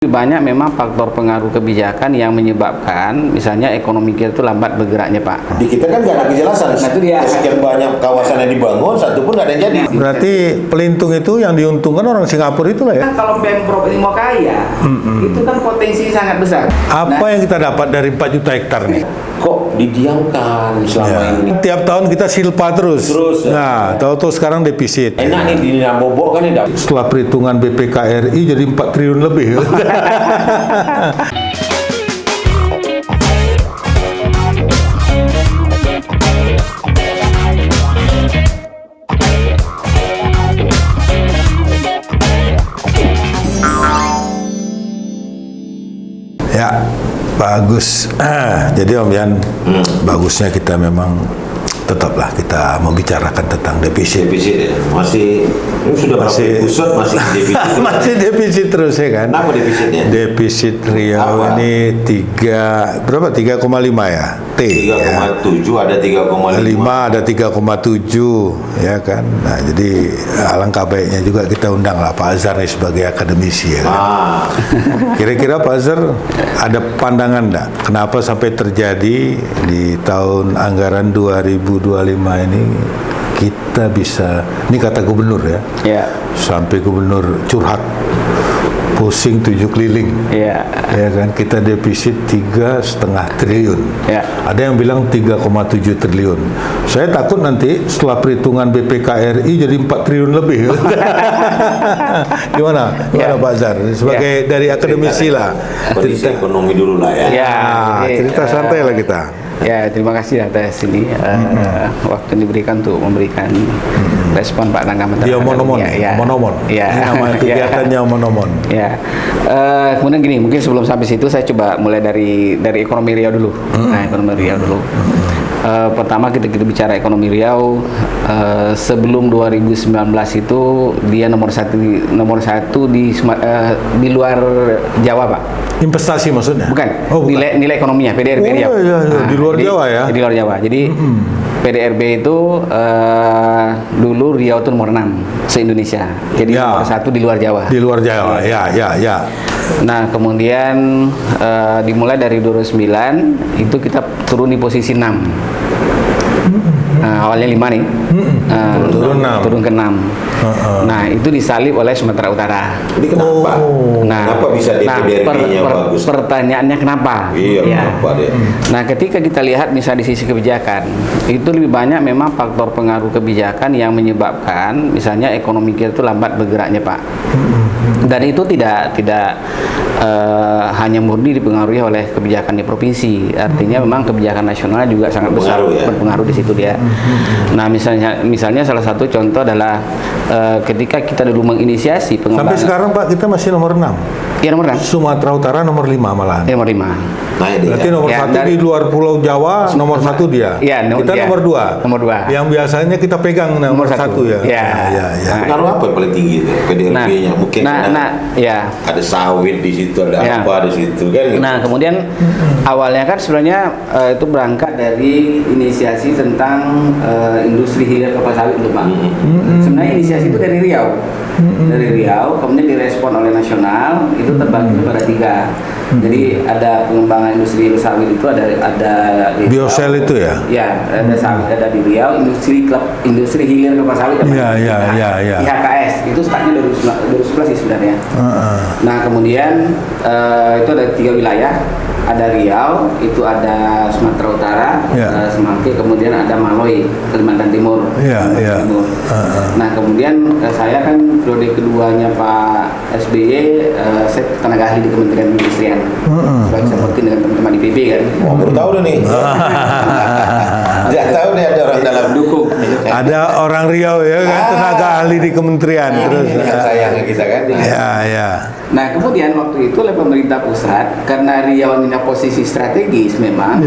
Banyak memang faktor pengaruh kebijakan yang menyebabkan misalnya ekonomi kita itu lambat bergeraknya, Pak. Di kita kan nggak ada kejelasan. Nah, itu dia. Sekian banyak kawasan yang dibangun, satu pun nggak ada yang jadi. Berarti pelintung itu yang diuntungkan orang Singapura itulah ya? Kan kalau Pemprov ini mau kaya, itu kan potensi sangat besar. Apa yang kita dapat dari 4 juta hektar nih? Kok didiamkan selama ini? Tiap tahun kita silpa terus. Ya. Nah, tahu-tahu sekarang defisit. Enak nih di Bobok kan ini. Setelah perhitungan BPKRI jadi 4 triliun lebih. Ya, bagus. Jadi Om Yan, bagusnya kita memang tetaplah kita membicarakan tentang defisit. Defisit ya? Masih ini sudah berapa pusat masih defisit? Masih defisit terus ya kan? Kenapa defisitnya? Defisit Riau Apa? ini 3,5 ya? T 3,7 ada 3,5. 5 ada 3,7 ya kan. Nah, jadi alangkah baiknya juga kita undang lah Pak Azhar nih sebagai akademisi ya kan. Kira-kira Pak Azhar ada pandangan enggak kenapa sampai terjadi di tahun anggaran 2025 ini kita bisa, ini kata gubernur ya. Ya. Sampai gubernur curhat pusing 7 keliling. Iya. Ya kan, kita defisit 3,5 triliun. Ya. Ada yang bilang 3,7 triliun. Saya takut nanti setelah perhitungan BPKRI jadi 4 triliun lebih. Gimana Pak Azhar? Sebagai dari akademisi lah. Kondisi ekonomi dulu lah ya. Ya. Cerita santai lah kita. Ya, terima kasih atas ini waktu yang diberikan untuk memberikan respon Pak Tanggapan. Dia monomon. Ya. Ini nama kegiatannya monomon. Ya. Kemudian gini, mungkin sebelum sampai situ saya coba mulai dari ekonomi Riau dulu. Nah, ekonomi Riau dulu. Pertama kita bicara ekonomi Riau, sebelum 2019 itu dia nomor satu di luar Jawa, Pak. Investasi maksudnya? Bukan. Oh, bukan. Nilai ekonominya PDRB Riau. Iya. Di luar Jawa ya? Di luar Jawa. Jadi PDRB itu dulu Riau itu nomor 6 se-Indonesia. Jadi nomor 1 di luar Jawa. Di luar Jawa, ya. Nah, kemudian dimulai dari 2009 itu kita turun di posisi 6. Awalnya 5 nih. Turun ke 6. Nah, itu disalib oleh Sumatera Utara. Jadi kenapa? Kenapa bisa PDRB-nya bagus? Pertanyaannya kenapa? Iya, kenapa deh? Nah, ketika kita lihat misalnya di sisi kebijakan, itu lebih banyak memang faktor pengaruh kebijakan yang menyebabkan misalnya ekonomi kita itu lambat bergeraknya, Pak. Dan itu tidak hanya murni dipengaruhi oleh kebijakan di provinsi. Artinya memang kebijakan nasional juga sangat besar berpengaruh di situ dia. Nah, misalnya salah satu contoh adalah ketika kita dulu menginisiasi pengembangan. Sampai sekarang Pak kita masih nomor 6. Iya, nomor 6. Sumatera Utara nomor 5 malahan. Nomor 5. Nah, berarti nomor 1 di luar Pulau Jawa, nomor 1 dia. Iya, kita nomor 2. Nomor 2. Yang biasanya kita pegang nomor 1 ya. Iya. Pengaruh apa yang paling tinggi itu? PDRB-nya mungkin. Ada sawit di situ, ada apa di situ kan. Nah, kemudian awalnya kan sebenarnya itu berangkat dari inisiasi tentang industri hilir kelapa sawit itu, Pak. Sebenarnya inisiasi itu dari Riau. Dari Riau, kemudian direspon oleh nasional, itu terbagi kepada 3. Jadi ada pengembangan industri hilir sawit itu ada di Biosel itu ya? Ya, ada sawit ada di Riau, industri hilir kelapa sawit. Iya. IHKS itu startnya 2011 sih sebenarnya. Nah, kemudian itu ada 3 wilayah. Ada Riau, itu ada Sumatera Utara, Semanggi, kemudian ada Maloy, Kalimantan Timur. Timur. Nah, kemudian saya kan periode keduanya Pak SBY, saya tenaga ahli di Kementerian Perindustrian. Sebagai seperti dengan teman-teman di PB kan. Baru tahu nih. Tidak tahu nih ada orang dalam dukung. Ada orang Riau ya kan, tenaga ahli di kementerian. Terus sayangnya kita kan. Ya. Nah, kemudian waktu itu oleh pemerintah pusat, karena Riau punya posisi strategis memang,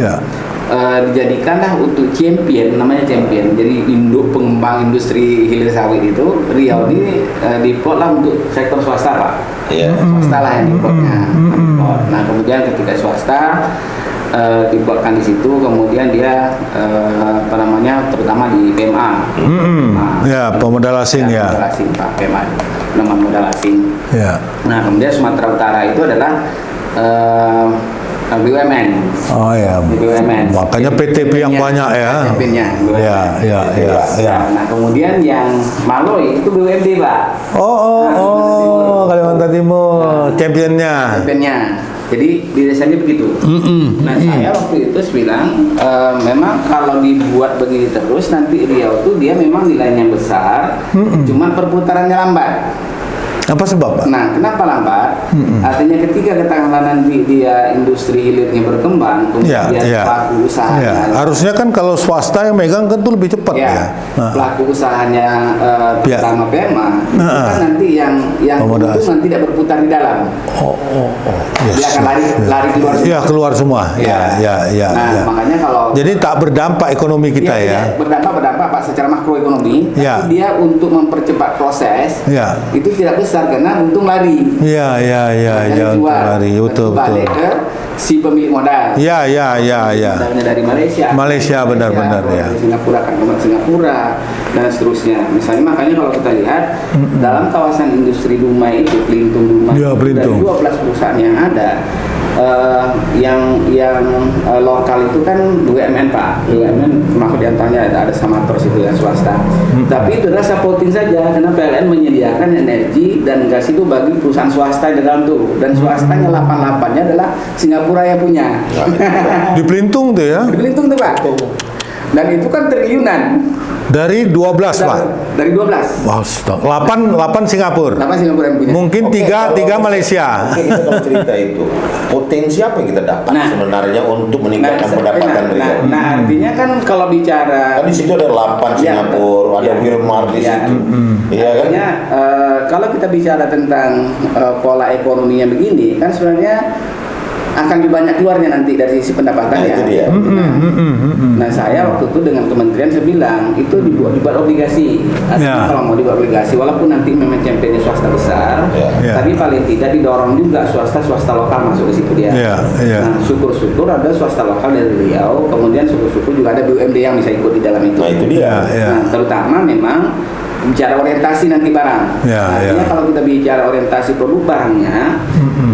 dijadikanlah untuk champion, namanya champion. Jadi induk pengembang industri hilir sawit itu Riau ini diplotlah untuk sektor swasta, Pak. Swasta lah yang diplotnya. Nah, kemudian ketika swasta dibuatkan di situ, kemudian dia terutama di PMA. Ya, pemodal asing ya. Modal asing, Pak, PMA, nama modal asing. Ya. Nah, kemudian Sumatera Utara itu adalah BUMN. Oh ya. BUMN. Makanya PTP yang banyak ya. PTP-nya. Ya. Nah, kemudian yang Maloi itu BUMD, Pak. Oh, Kalimantan Timur, championnya. Jadi di desanya begitu. Nah, saya waktu itu bilang memang kalau dibuat begini terus nanti Riau tuh dia memang nilainya besar, cuman perputarannya lambat. Apa sebab, Pak? Nah, kenapa lambat? Artinya ketika katakanlah nanti dia industri hilirnya berkembang, kemudian pelaku usahanya. Harusnya kan kalau swasta yang megang kan itu lebih cepat ya. Pelaku usahanya terutama PMA, itu kan nanti yang untung nanti tidak berputar di dalam. Yes. Dia akan lari keluar semua. Ya, keluar semua. Nah, makanya kalau jadi tak berdampak ekonomi kita ya. Berdampak Pak secara makroekonomi, tapi dia untuk mempercepat proses itu tidak besar karena untung lari. Untung lari, betul. Balik ke si pemilik modal. Modalnya dari Malaysia benar-benar ya. Dari Singapura kan ke Singapura dan seterusnya. Misalnya makanya kalau kita lihat dalam kawasan industri Dumai itu Belitung Dumai, dari 12 perusahaan yang ada. Yang lokal itu kan BUMN, Pak. BUMN termasuk diantaranya ada Samatros itu yang swasta. Tapi itu adalah supporting saja karena PLN menyediakan energi dan gas itu bagi perusahaan swasta di dalam tuh. Dan swastanya 88-nya adalah Singapura yang punya. Di Belitung tuh ya? Di Belitung tuh, Pak. Dan itu kan triliunan. Dari 12, Pak? Dari 12. Wow, 8 Singapura. 8 Singapura yang punya. Mungkin 3 Malaysia. Oke, kita kalau cerita itu, potensi apa yang kita dapat sebenarnya untuk meningkatkan pendapatan Riau? Nah, artinya kan kalau bicara kan di situ ada 8 Singapura, ada Wilmar di situ. Iya kan? Artinya kalau kita bicara tentang pola ekonominya begini, kan sebenarnya akan lebih banyak keluarnya nanti dari sisi pendapatan ya. Itu dia. Nah, saya waktu itu dengan kementerian saya bilang itu dibuat obligasi. Artinya kalau mau dibuat obligasi, walaupun nanti memang championnya swasta besar, tapi paling tidak didorong juga swasta lokal masuk ke situ dia. Nah, syukur-syukur ada swasta lokal dari Riau, kemudian syukur-syukur juga ada BUMD yang bisa ikut di dalam itu. Nah, itu dia. Nah, terutama memang bicara orientasi nanti barang. Artinya kalau kita bicara orientasi produk barangnya,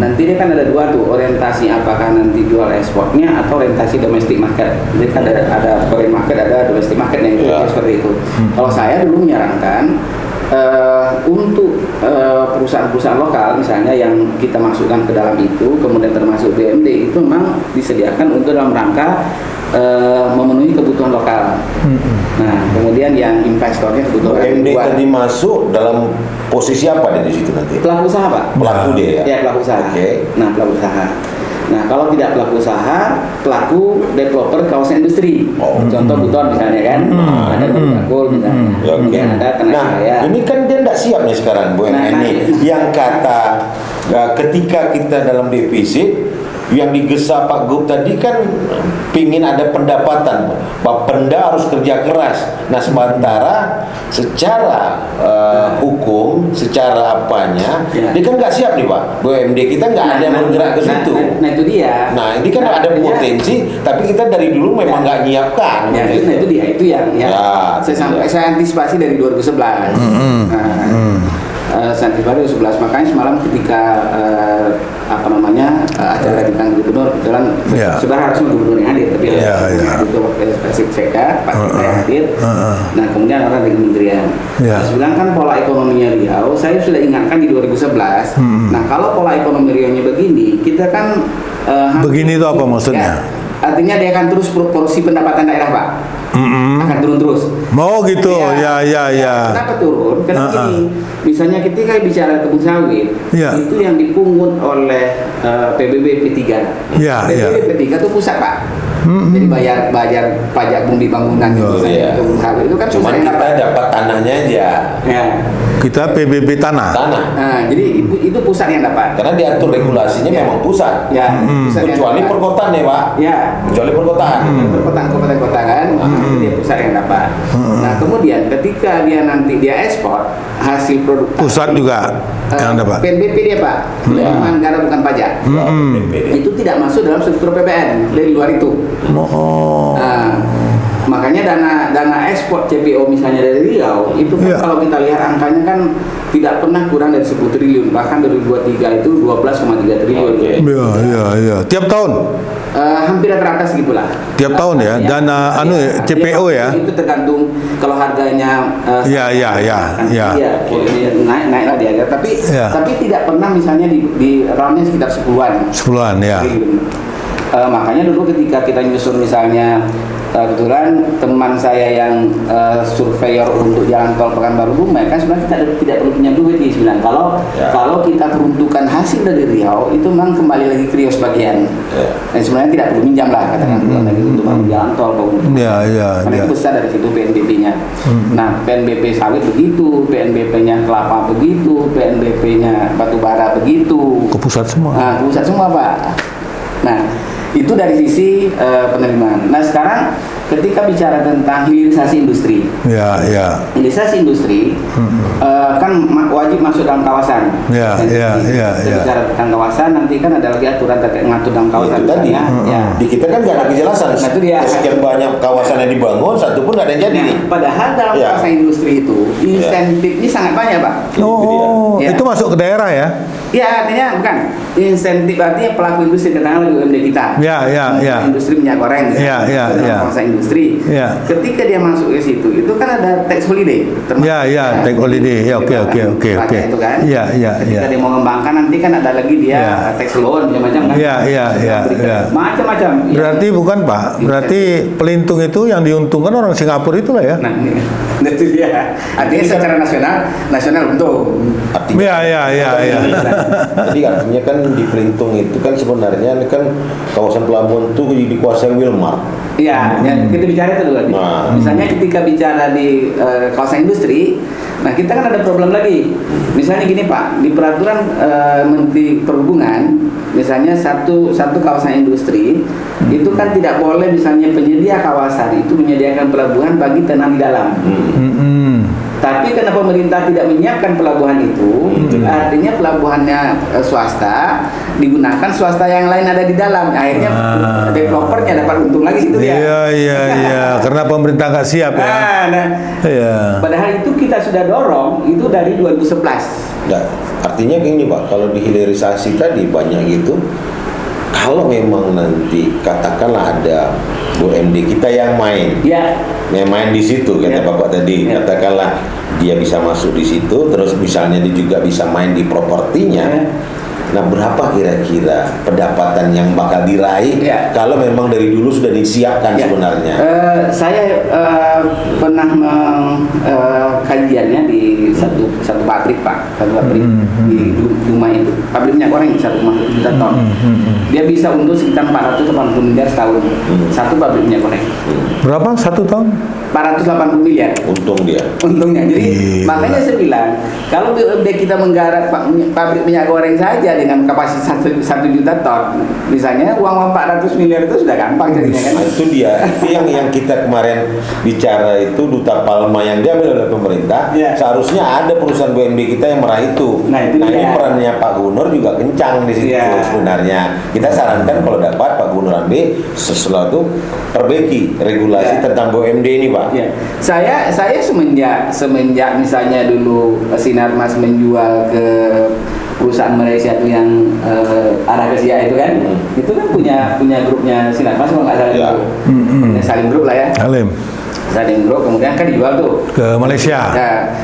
nanti dia kan ada dua tuh, orientasi apakah nanti jual ekspornya atau orientasi domestic market. Jadi kan ada foreign market, ada domestic market yang seperti itu. Kalau saya dulu menyarankan untuk perusahaan-perusahaan lokal misalnya yang kita masukkan ke dalam itu, kemudian termasuk BUMD itu memang disediakan untuk dalam rangka memenuhi kebutuhan lokal. Nah, kemudian yang investornya kebutuhan BUMD tadi masuk dalam posisi apa di situ nanti? Pelaku usaha, Pak. Pelaku dia ya? Ya, pelaku usaha. Nah, pelaku usaha. Nah, kalau tidak pelaku usaha, pelaku developer kawasan industri. Contoh Buton misalnya kan, ada Bakul misalnya. Kemudian ada Tenaga Jaya. Ini kan dia tidak siap nih sekarang BUMN ini. Yang kata ketika kita dalam defisit, yang digesa Pak Gub tadi kan pingin ada pendapatan, Bapenda harus kerja keras. Nah, sementara secara hukum, secara apanya, dia kan nggak siap nih, Pak. BUMD kita nggak ada yang bergerak ke situ. Nah, itu dia. Nah, ini kan ada potensi, tapi kita dari dulu memang nggak nyiapkan. Nah, itu dia, itu yang saya antisipasi dari 2011. Santisfari 11, makanya semalam ketika acara di kantor gubernur kebetulan sudah harusnya gubernur yang hadir, tapi itu Sekda Pak Sekda yang hadir. Nah, kemudian orang dari kementerian saya bilang kan pola ekonominya Riau saya sudah ingatkan di 2011. Nah, kalau pola ekonomi Riau-nya begini, kita kan begini itu apa maksudnya? Artinya dia akan terus proporsi pendapatan daerah, Pak. Akan turun terus. Mau gitu, ya. Kenapa turun? Karena gini, misalnya ketika bicara kebun sawit, itu yang dipungut oleh PBB P3. PBB P3 itu pusat, Pak. Jadi bayar pajak bumi bangunan iya. itu kan Cuman pusat yang kita dapat tanahnya aja. Ya. Kita PBB tanah. Nah, jadi itu pusat yang dapat. Karena diatur regulasinya memang pusat. Ya, pusat yang Kecuali dapat. perkotaan ya Pak. Ya. Kecuali perkotaan. Perkotaan kota kan, itu dia pusat yang dapat. Nah, kemudian ketika dia nanti ekspor hasil produk Pusat juga yang dapat. PNBP dia Pak, penerimaan negara bukan pajak. Itu tidak masuk dalam struktur PPN dari luar itu. Oh. Nah, makanya dana ekspor CPO misalnya dari Riau itu kan kalau kita lihat angkanya kan tidak pernah kurang dari 10 triliun, bahkan 2023 itu 12,3 triliun. Iya. Tiap tahun. Hampir teratas gitulah. Tiap tahun ya, dana CPO ya. Itu tergantung kalau harganya naik lah dia. Tapi tidak pernah misalnya di roundnya sekitar 10-an ya. Makanya dulu ketika kita nyusun misalnya kebetulan teman saya yang surveyor untuk jalan tol Pekanbaru Dumai kan sebenarnya kita tidak perlu punya duit di sebenarnya. Kalau kita peruntukan hasil dari Riau itu memang kembali lagi ke Riau sebagian. Dan sebenarnya tidak perlu minjam lah katakan lagi untuk bangun jalan tol karena itu besar dari situ PNBP-nya. Nah, PNBP sawit begitu, PNBP-nya kelapa begitu, PNBP-nya batubara begitu. Ke pusat semua. Nah, ke pusat semua Pak. Nah, itu dari sisi penerimaan. Nah, sekarang ketika bicara tentang hilirisasi industri, hilirisasi industri kan wajib masuk dalam kawasan. Bicara tentang kawasan, nanti kan ada lagi aturan terkait mengatur dalam kawasan. Itu tadi. Di kita kan nggak ada kejelasan. Nah, itu dia. Sekian banyak kawasan yang dibangun, satu pun nggak ada yang jadi. Padahal dalam kawasan industri itu insentifnya sangat banyak Pak. Itu masuk ke daerah ya? Ya, artinya bukan insentif, artinya pelaku industri katakanlah UMD kita. Industri minyak goreng. Kawasan industri. Ketika dia masuk ke situ, itu kan ada tax holiday. Tax holiday. Oke. Itu kan. Ketika dia mau mengembangkan nanti kan ada lagi dia tax loan macam-macam kan. Macam-macam. Berarti bukan Pak. Berarti pelintung itu yang diuntungkan orang Singapura itulah ya. Nah, itu dia. Artinya secara nasional untung. Jadi artinya kan di Pelintung itu kan sebenarnya kan kawasan pelabuhan itu dikuasai Wilmar. Iya, kita bicara itu dulu. Misalnya ketika bicara di kawasan industri, nah kita kan ada problem lagi. Misalnya gini Pak, di peraturan Menteri Perhubungan, misalnya satu kawasan industri itu kan tidak boleh misalnya penyedia kawasan itu menyediakan pelabuhan bagi tenang di dalam. Tapi karena pemerintah tidak menyiapkan pelabuhan itu, artinya pelabuhannya swasta, digunakan swasta yang lain ada di dalam. Akhirnya developernya dapat untung lagi situ dia. Iya. Karena pemerintah nggak siap ya. Padahal itu kita sudah dorong itu dari 2011. Nah, artinya gini Pak, kalau dihilirisasi tadi banyak gitu. Kalau memang nanti katakanlah ada BUMD kita yang main di situ kata Bapak tadi, katakanlah dia bisa masuk di situ, terus misalnya dia juga bisa main di propertinya. Nah, berapa kira-kira pendapatan yang bakal diraih kalau memang dari dulu sudah disiapkan sebenarnya? Saya pernah kajiannya di satu pabrik Pak, di Dumai itu, pabrik minyak goreng 1,1 juta ton. Dia bisa untung sekitar 480 miliar setahun, satu pabrik minyak goreng. Berapa satu tahun? 480 miliar. Untungnya. Jadi makanya saya bilang kalau BUMD kita menggarap pabrik minyak goreng saja dengan kapasitas 1 juta ton, misalnya uang 400 miliar itu sudah gampang jadinya kan. Nah, itu dia. Itu yang kita kemarin bicara itu Duta Palma yang diambil oleh pemerintah. Seharusnya ada perusahaan BUMD kita yang meraih itu. Nah ini perannya Pak Gubernur juga kencang di situ sebenarnya. Kita sarankan kalau dapat Pak Gubernur ambil sesuatu perbaiki regulasi tentang BUMD ini Pak. Saya semenjak misalnya dulu Sinarmas menjual ke perusahaan Malaysia itu yang arah ke Siak itu kan, itu kan punya grupnya Sinarmas kalau nggak salah itu, Salim Group lah ya. Salim Group kemudian kan dijual tuh ke Malaysia.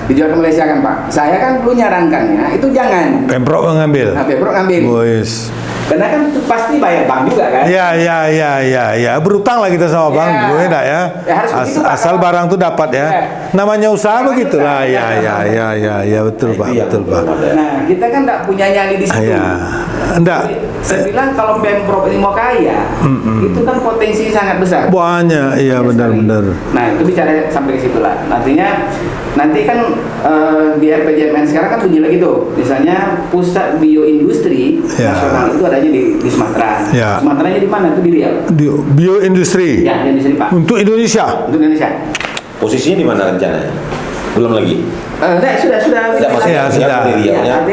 Dijual ke Malaysia kan Pak. Saya kan dulu nyarankannya itu jangan. Pemprov mengambil. Pemprov ngambil. Karena kan pasti bayar bank juga kan. Berutang lah kita sama bank, gue enggak ya. Asal barang tuh dapat ya. Namanya usaha begitu lah. Betul Pak. Nah, kita kan enggak punya nyali di situ. Enggak. Saya bilang kalau Pemprov ini mau kaya, itu kan potensi sangat besar. Banyak, iya benar-benar. Nah itu bicara sampai ke situ lah. Artinya nanti kan di RPJMN sekarang kan bunyi lagi tuh. Misalnya pusat bioindustri nasional itu adanya di Sumatera. Sumateranya di mana? Itu di Riau. Di bioindustri. Ya, di sini Pak. Untuk Indonesia. Untuk Indonesia. Posisinya di mana rencananya? Belum lagi. Enggak, sudah. Tidak, maksudnya sudah. di Riau nya.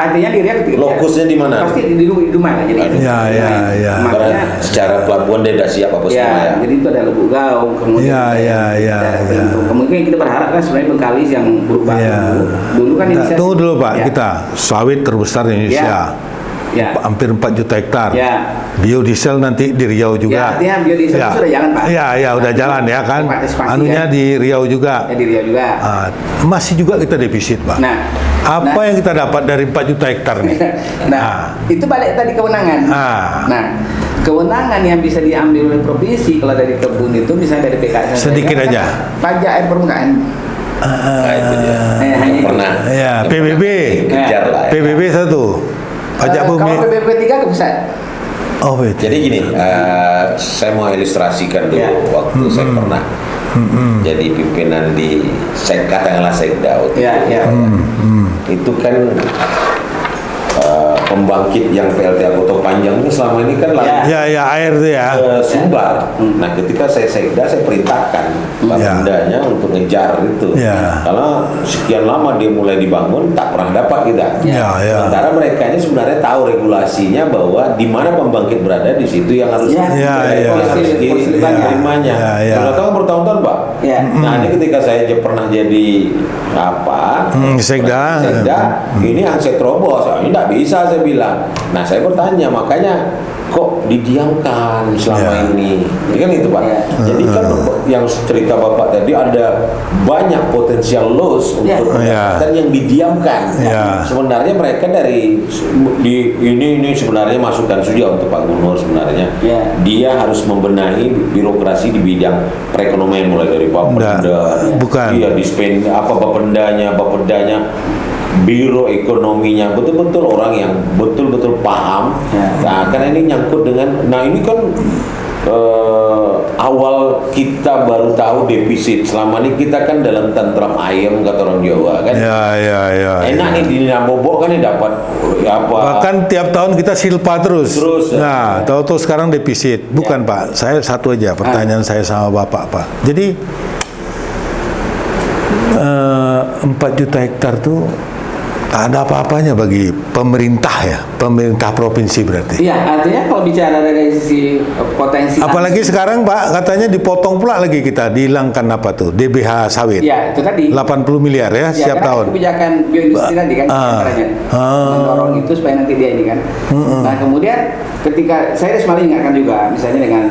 Artinya di Riau. Lokusnya di mana? Pasti di rumah lah. Jadi. Ya. Karena secara pelabuhan dia tidak siap apa semua ya. Jadi itu ada Lubuk Gaung, kemudian kemungkinan kita berharap kan sebenarnya Bengkalis yang berubah dulu kan Indonesia. Tunggu dulu Pak, kita sawit terbesar di Indonesia. Hampir 4 juta hektar. Biodiesel nanti di Riau juga. Artinya biodiesel itu sudah jalan Pak. Udah jalan ya kan. Anunya di Riau juga. Di Riau juga. Masih juga kita defisit Pak. Apa yang kita dapat dari 4 juta hektar nih? Itu balik tadi kewenangan. Kewenangan yang bisa diambil oleh provinsi kalau dari kebun itu misalnya dari PKS sedikit aja. Pajak air permukaan. Itu dia. Pernah. PBB. Kejar lah. PBB 1. Pajak bumi. Kalau PBB 3 ke pusat. Jadi gini, saya mau ilustrasikan dulu waktu saya pernah jadi pimpinan di katakanlah Sekda. Itu kan pembangkit yang PLTA Kota Panjang ini selama ini kan air itu ya Sumbar. Nah ketika saya Sekda saya perintahkan Bapendanya untuk ngejar itu. Karena sekian lama dia mulai dibangun tak pernah dapat kita. Sementara mereka ini sebenarnya tahu regulasinya bahwa di mana pembangkit berada di situ yang harus diterimanya. Kalau tahu bertahun-tahun Pak. Nah ini ketika saya pernah jadi Sekda, ini yang saya terobos, ini tidak bisa saya bilang. Nah saya bertanya, makanya kok didiamkan selama ini? Ini kan itu Pak. Jadi kan yang cerita Bapak tadi ada banyak potensial loss untuk pendapatan yang didiamkan. Sebenarnya mereka ini sebenarnya masukan saja untuk Pak Gubernur sebenarnya. Dia harus membenahi birokrasi di bidang perekonomian mulai dari Bapenda, Bapedanya, Biro ekonominya, betul-betul orang yang betul-betul paham. Nah, karena ini nyangkut dengan, ini kan awal kita baru tahu defisit. Selama ini kita kan dalam tantrum ayam kata orang Jawa kan. Enak nih di Nabobok kan dapat Bahkan tiap tahun kita silpa terus. Tahu-tahu sekarang defisit. Bukan Pak, saya satu aja pertanyaan saya sama Bapak Pak. Jadi 4 juta hektar tuh tak ada apa-apanya bagi pemerintah pemerintah provinsi berarti. Artinya kalau bicara dari sisi potensi. Apalagi sekarang Pak katanya dipotong pula lagi kita, dihilangkan DBH sawit. Itu tadi. 80 miliar setiap tahun. Kebijakan bioindustri tadi kan mendorong itu supaya nanti dia ini kan. Nah kemudian ketika saya harus malah ingatkan juga misalnya dengan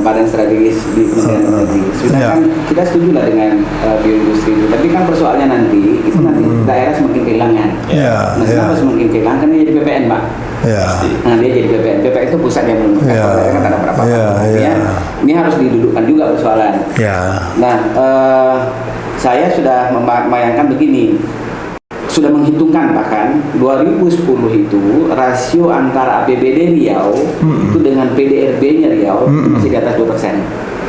badan strategis di Kementerian Energi. Sedangkan kita setuju lah dengan bioindustri itu. Tapi kan persoalannya nanti itu nanti daerah semakin kehilangan. Kenapa semakin kehilangan? Kan dia jadi PPN Pak. Nah dia jadi PPN. PPN itu pusat yang belum kan ada berapa. Ini harus didudukkan juga persoalan. Nah saya sudah membayangkan begini. Sudah menghitungkan bahkan 2010 itu rasio antara APBD Riau itu dengan PDRB-nya Riau itu masih di atas 2%.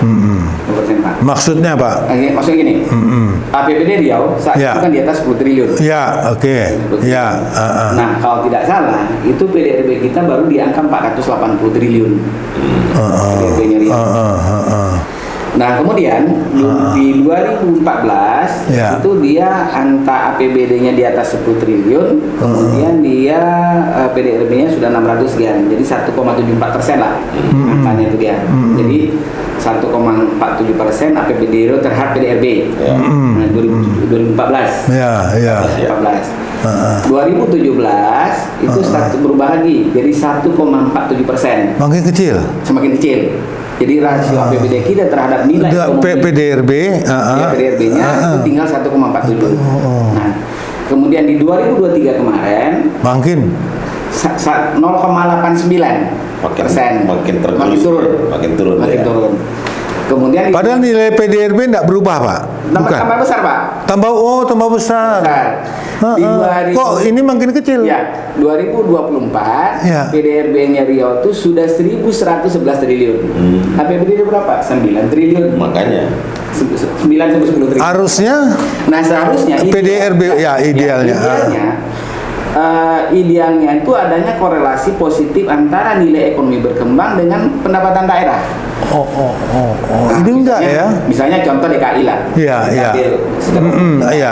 2% Pak. Maksudnya Pak? Maksudnya gini, APBD Riau saat itu kan di atas 10 triliun. Nah kalau tidak salah itu PDRB kita baru di angka 480 triliun. PDRB-nya Riau. Nah kemudian di 2014 itu dia angka APBD-nya di atas 10 triliun, kemudian dia PDRB-nya sudah 600 sekian, jadi 1,74% lah angkanya itu dia. Jadi 1,47% APBD terhadap PDRB. 2014. 2017 itu berubah lagi jadi 1,47%. Makin kecil. Semakin kecil. Jadi rasio APBD kita terhadap nilai PDRB, PDRB-nya itu tinggal 1,47. Nah, kemudian di 2023 kemarin makin 0,89%. Makin turun. kemudian Padahal nilai PDRB tidak berubah, Pak. tambah besar, Pak. Tambah besar. Di 2000 Kok ini makin kecil? Ya, 2024 Ya. PDRB-nya Riau itu sudah 1.111 triliun. APBD itu berapa? 9 triliun. Makanya 9 sampai 10 triliun. Harusnya Nah, seharusnya PDRB ya idealnya. Idealnya itu adanya korelasi positif antara nilai ekonomi berkembang dengan pendapatan daerah. Nah, Ini enggak misalnya, ya? Misalnya contoh DKI lah. Iya, iya.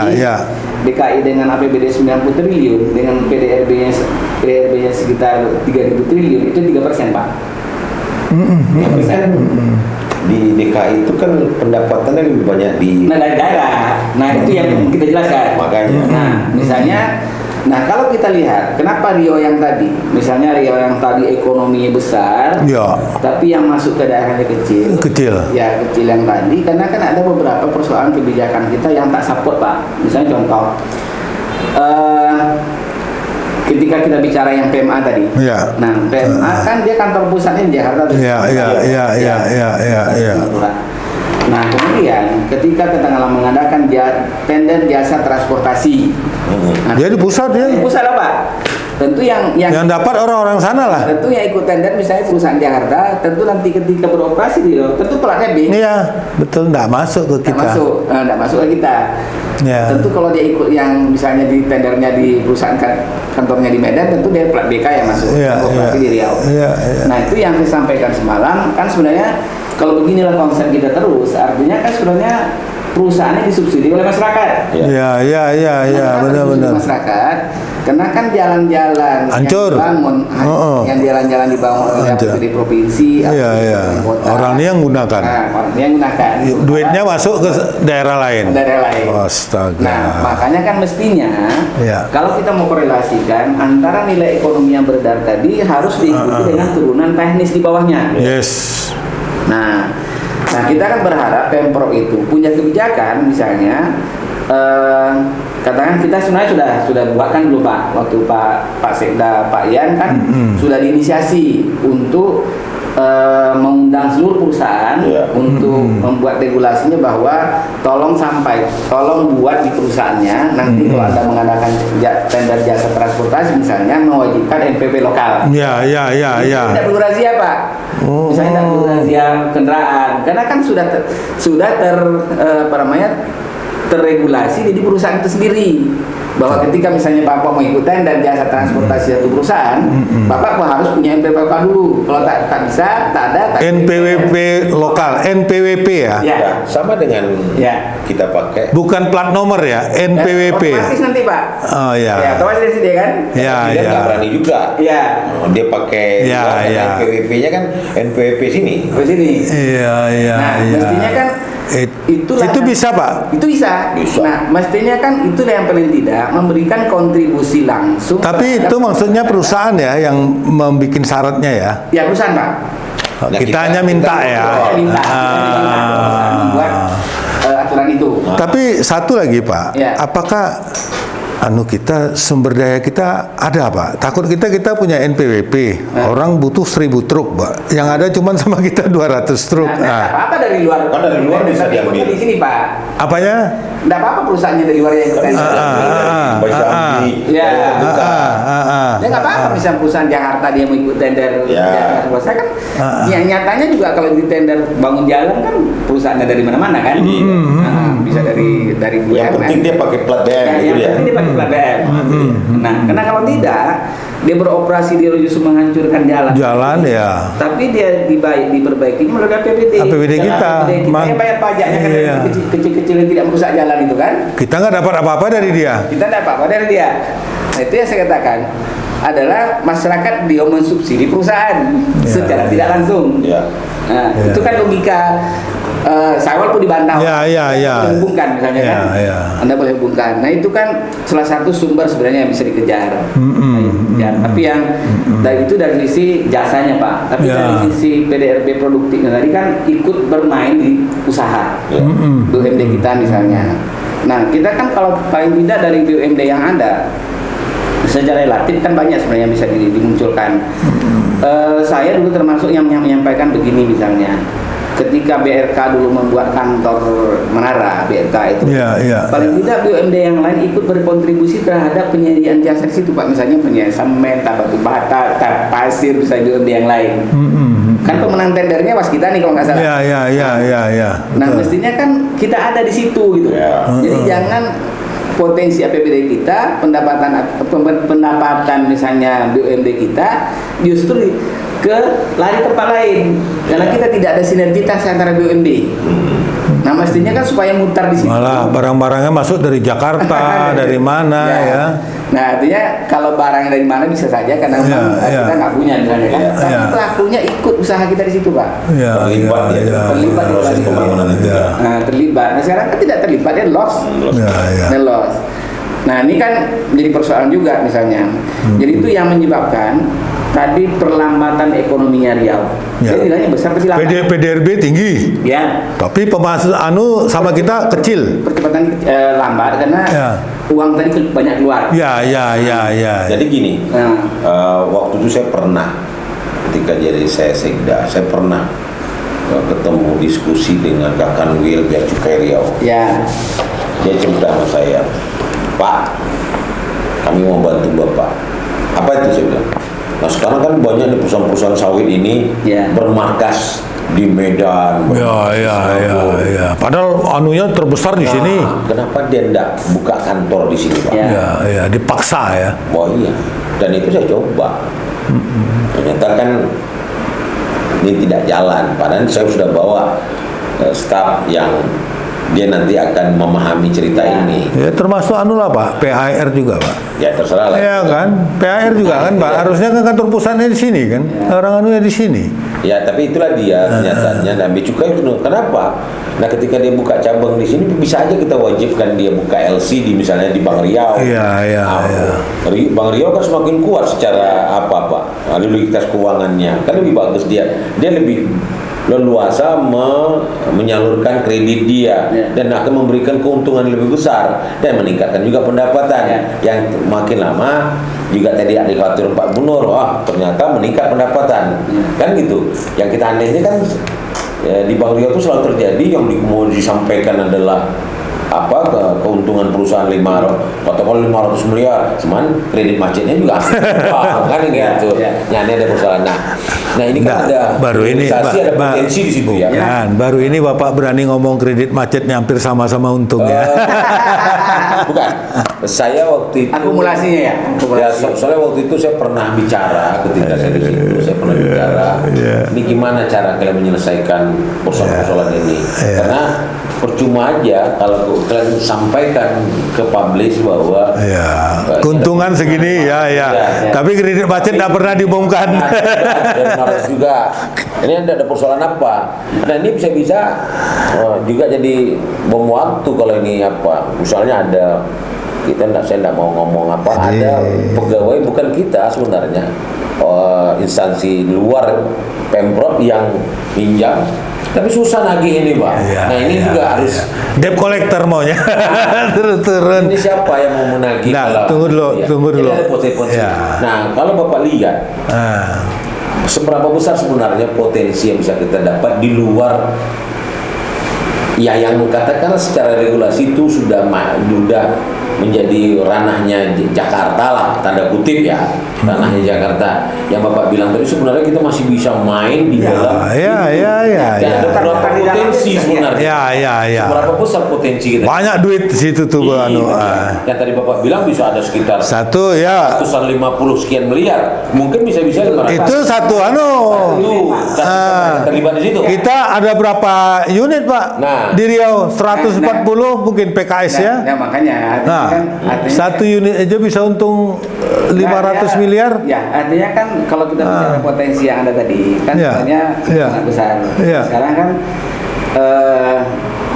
Iya. DKI dengan APBD 90 triliun dengan PDRB-nya sekitar 3.000 triliun itu 3%, Pak. 3%. di DKI itu kan pendapatannya lebih banyak di Dari daerah. Nah, itu yang kita jelaskan. Makanya. Nah, misalnya kalau kita lihat kenapa Riau yang tadi, misalnya Riau yang tadi ekonominya besar, Ya. tapi yang masuk ke daerahnya kecil. Ya, kecil yang tadi, karena kan ada beberapa persoalan kebijakan kita yang tak support, Pak. Misalnya contoh, ketika kita bicara yang PMA tadi, nah PMA kan dia kantor pusatnya di Jakarta. Nah, kemudian ketika kita mengadakan tender jasa transportasi, Dia di pusat ya. Di pusat lah, Pak. Tentu yang dapat orang-orang sana lah. Tentu yang ikut tender misalnya perusahaan Jakarta, tentu nanti ketika beroperasi di tentu platnya B. Iya, betul, enggak masuk ke kita. Enggak masuk ke kita. Ya. Tentu kalau dia ikut yang misalnya di tendernya di perusahaan kantornya di Medan, tentu dia plat BK yang masuk operasi di Riau. Nah, itu yang saya sampaikan semalam kan sebenarnya kalau beginilah konsep kita terus, artinya kan sebenarnya perusahaannya disubsidi oleh masyarakat. Iya, benar-benar. Masyarakat, karena kan jalan-jalan hancur, yang jalan-jalan dibangun oleh APBD provinsi, kota. Orang ini yang gunakan. Duitnya masuk ke daerah lain. Astaga. Nah, makanya kan mestinya kalau kita mau korelasikan antara nilai ekonomi yang beredar tadi harus diikuti dengan turunan teknis di bawahnya. Yes. Nah, kita kan berharap Pemprov itu punya kebijakan, misalnya katakan kita sebenarnya sudah buatkan dulu, Pak, waktu Pak Sekda Pak Yan kan sudah diinisiasi untuk mengundang seluruh perusahaan untuk membuat regulasinya bahwa tolong buat di perusahaannya nanti kalau Anda mengadakan tender jasa transportasi misalnya mewajibkan NPWP lokal. Tidak perlu razia, Pak. Misalnya tidak perlu razia kendaraan karena kan sudah terregulasi di perusahaan itu sendiri bahwa ketika misalnya Bapak mau ikut tender jasa transportasi satu perusahaan, Bapak harus punya NPWP dulu. Kalau tak bisa, tak ada. NPWP lokal, NPWP ya? Sama dengan kita pakai. Bukan plat nomor ya, NPWP. Otomatis nanti, Pak. Oh ya. Otomatis dia kan? Dia nggak berani juga. Dia pakai NPWP-nya kan NPWP sini. Nah, mestinya kan itu bisa, Pak? Itu bisa. Nah, mestinya kan itulah yang paling tidak memberikan kontribusi langsung. Tapi itu maksudnya perusahaan ya yang membuat syaratnya ya? Ya, perusahaan, Pak. Kita hanya minta ya. Membuat aturan itu. Tapi satu lagi, Pak. Apakah kita sumber daya kita ada, Pak? Takut kita punya NPWP, orang butuh 1.000 truk, Pak. Yang ada cuma sama kita 200 truk. Apa dari luar? Kan dari luar bisa diambil. Di sini, Pak. Apanya? Tidak apa-apa perusahaannya dari luar yang ikut tender. Ya nggak apa-apa misalnya perusahaan Jakarta dia mau ikut tender. Saya kan, yang nyatanya juga kalau di tender bangun jalan kan perusahaannya dari mana-mana kan. Bisa dari BUMN. Yang penting dia pakai plat BM. Yang penting dia pakai plat BM. Nah, karena kalau tidak dia beroperasi dia justru menghancurkan jalan ya. Tapi dia diperbaiki melalui APBD kita. Yang bayar pajaknya kan kecil-kecil yang tidak merusak jalan itu kan. Kita nggak dapat apa-apa dari dia. Nah, itu yang saya katakan adalah masyarakat dia mensubsidi perusahaan secara tidak langsung. Nah, itu kan logika. Saya walaupun dibantah, hubungkan misalnya kan, Anda boleh hubungkan. Nah, itu kan salah satu sumber sebenarnya yang bisa dikejar. Tapi yang itu dari sisi jasanya, Pak. Tapi dari sisi PDRB produktifnya tadi kan ikut bermain di usaha BUMD kita misalnya. Nah, kita kan kalau paling tidak dari BUMD yang ada secara relatif kan banyak sebenarnya yang bisa dimunculkan. Saya dulu termasuk yang menyampaikan begini misalnya. ketika BRK dulu membuat kantor Menara BRK itu, paling tidak BUMD yang lain ikut berkontribusi terhadap penyediaan jasa di situ Pak, misalnya penyediaan semen, batu bata, pasir, bisa BUMD yang lain. Kan pemenang tendernya waskita nih kalau nggak salah. Nah mestinya kan kita ada di situ gitu. Jadi jangan potensi APBD kita, pendapatan misalnya BUMD kita justru ke lari tempat lain karena kita tidak ada sinergitas antara BUMD. Nah mestinya kan supaya mutar di situ. Malah barang-barangnya masuk dari Jakarta, dari mana ya. Nah artinya kalau barang dari mana bisa saja karena kita nggak punya misalnya kan. Tapi pelakunya ikut usaha kita di situ Pak. Terlibat terlibat di proses pembangunan itu. Nah terlibat. Nah sekarang kan tidak terlibat, dia loss. Nah ini kan menjadi persoalan juga misalnya. Jadi itu yang menyebabkan tadi perlambatan ekonominya Riau. Jadi nilainya besar tapi lambat. PDRB tinggi. Tapi pemasukan sama kita kecil. Percepatan lambat karena uang tadi banyak keluar. Jadi gini, waktu itu saya pernah ketika jadi saya sekda, saya pernah ketemu diskusi dengan Kakan Wil Bea Cukai Riau. Dia cerita sama saya, Pak, kami mau bantu Bapak. Apa itu saya bilang? Nah sekarang kan banyak di perusahaan-perusahaan sawit ini bermarkas di Medan. Padahal anunya terbesar di sini. Kenapa dia tidak buka kantor di sini Pak? Dipaksa ya. Oh iya. Dan itu saya coba. Ternyata kan ini tidak jalan. Padahal saya sudah bawa staf yang dia nanti akan memahami cerita ini. Ya termasuk lah Pak, PAR juga Pak. Ya terserah lah. Ya kan, PAR juga kan Pak. Harusnya kan kantor pusatnya di sini kan, orang anunya di sini. Ya tapi itulah dia kenyataannya. Nah Bea Cukai kenapa? Nah ketika dia buka cabang di sini bisa aja kita wajibkan dia buka LC di misalnya di Bank Riau. Bank Riau kan semakin kuat secara apa-apa, likuiditas keuangannya kan lebih bagus dia lebih leluasa menyalurkan kredit dia dan akan memberikan keuntungan lebih besar dan meningkatkan juga pendapatan yang makin lama juga tadi ada khawatir Pak Bunur, ternyata meningkat pendapatan kan gitu. Yang kita anehnya kan di Bank Riau itu selalu terjadi yang mau disampaikan adalah keuntungan perusahaan 500 miliar, cuman kredit macetnya juga kan gitu. Ini ada perusahaan. Nah ini kan ada baru ini ada potensi di situ ya. Baru ini Bapak berani ngomong kredit macetnya hampir sama-sama untung ya. Bukan. Saya waktu itu akumulasinya ya. Soalnya waktu itu saya pernah bicara ketika saya di situ, saya pernah bicara ini gimana cara kalian menyelesaikan persoalan ini. Karena percuma aja kalau kalian sampaikan ke publish bahwa keuntungan segini tapi kredit macet tidak pernah diumumkan. Juga ini ada persoalan apa? Nah ini bisa-bisa juga jadi bom waktu kalau ini misalnya ada saya tidak mau ngomong ada pegawai bukan kita sebenarnya instansi luar Pemprov yang pinjam tapi susah nagih ini Pak. Nah ini juga harus debt collector maunya turun. Ini siapa yang mau menagih? Tunggu dulu. Nah kalau Bapak lihat seberapa besar sebenarnya potensi yang bisa kita dapat di luar yang katakan secara regulasi itu sudah menjadi ranahnya Jakarta lah, tanda kutip ranahnya Jakarta. Yang Bapak bilang tadi sebenarnya kita masih bisa main di dalam ada berapa potensi sebenarnya. Berapa besar potensi kita? Banyak duit di situ tuh Yang tadi Bapak bilang bisa ada sekitar ratusan 50 sekian miliar. Mungkin bisa 500. Itu terlibat di situ. Kita ada berapa unit Pak? Di Riau 140 mungkin PKS ya. Makanya satu unit aja bisa untung 500 miliar. Artinya kan kalau kita bicara potensi yang ada tadi kan sebenarnya sangat besar. Sekarang kan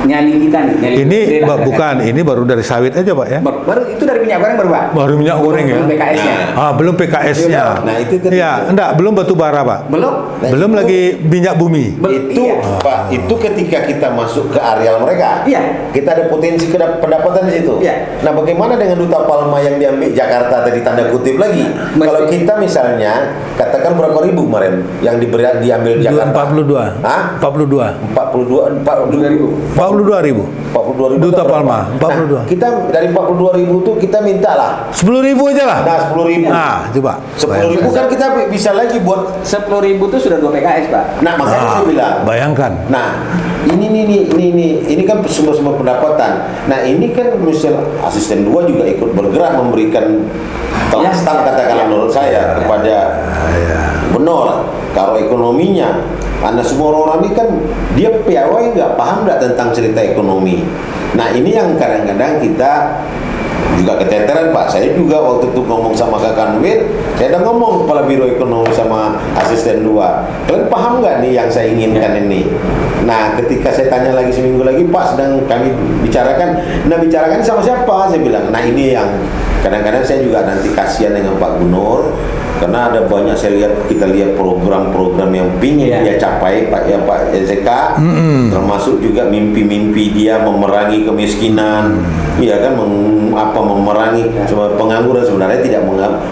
nyali kita nih. Nyali Ini daerah, bukan, ini baru dari sawit aja Pak ya? Baru itu dari minyak goreng baru Pak. Baru minyak goreng ya? Belum PKS-nya. Belum PKS-nya. Nah, itu tadi. Ya, enggak, belum batu bara Pak. Belum. Belum itu- lagi minyak bumi. Itu Iya. Pak, itu ketika kita masuk ke areal mereka, Iya. kita ada potensi pendapatan di situ. Iya. Nah, bagaimana dengan duta palma yang diambil Jakarta tadi tanda kutip lagi? Nah, Kalau mesti. kita misalnya katakan berapa ribu kemarin yang diambil Jakarta? 42. Hah? 42. 42 ribu. 42.000. 42 ribu. Duta Palma, 42. Nah, kita dari 42 ribu tuh kita minta lah. 10.000 aja lah. Nah, 10 ribu. Coba. 10 ribu kan kita bisa lagi buat. 10.000 itu sudah 2 PKS Pak. Nah, makanya saya bilang. Bayangkan. Nah, ini kan sumber-sumber pendapatan. Nah, ini kan misal asisten 2 juga ikut bergerak memberikan start katakanlah menurut saya kepada Gubernur. Kalau ekonominya, Anda semua orang ini kan dia piawai nggak paham nggak tentang cerita ekonomi. Nah, ini yang kadang-kadang kita juga keteteran Pak. Saya juga waktu itu ngomong sama Kak Kanwil, saya udah ngomong kepala biro ekonomi sama asisten 2. Kalian paham nggak nih yang saya inginkan ini? Nah, ketika saya tanya lagi seminggu lagi, Pak sedang kami bicarakan. Nah, bicarakan sama siapa? Saya bilang, nah ini yang kadang-kadang saya juga nanti kasihan dengan Pak Gubernur. Karena ada banyak kita lihat program-program yang pingin dia capai Pak SK, termasuk juga mimpi-mimpi dia memerangi kemiskinan, ya kan memerangi pengangguran. Sebenarnya tidak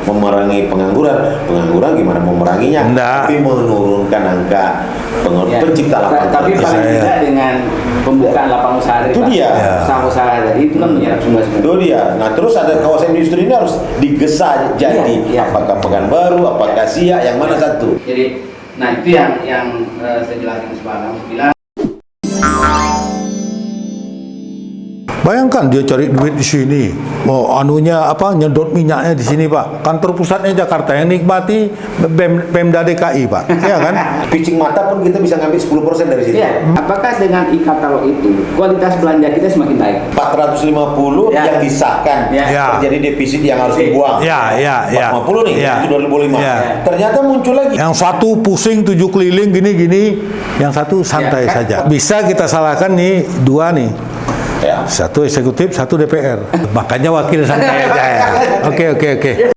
memerangi pengangguran gimana memeranginya, tapi menurunkan angka pencipta lapangan Tapi kerja. paling tidak dengan pembukaan lapangan usaha Itu Pak. dia. Usaha-usaha tadi itu kan menyerap semua. Itu dia. Nah, terus ada kawasan industri ini harus digesa jadi apakah Pekanbaru, apakah Siak, yang mana satu? Jadi, nah itu yang saya jelaskan semalam. Bilang Bayangkan dia cari duit di sini, nyedot minyaknya di sini Pak. Kantor pusatnya Jakarta, yang nikmati Pemda DKI Pak, ya kan? Pitching mata pun kita bisa ngambil 10% dari situ. ya, apakah dengan e-katalog itu kualitas belanja kita semakin baik? 450 yang disahkan terjadi defisit yang harus dibuang. 450 nih, itu 2005. Ternyata muncul lagi. Yang satu pusing 7 keliling gini-gini, yang satu santai saja. Bisa kita salahkan nih 2 nih. Satu eksekutif, satu DPR. Makanya wakil santai aja ya. Oke.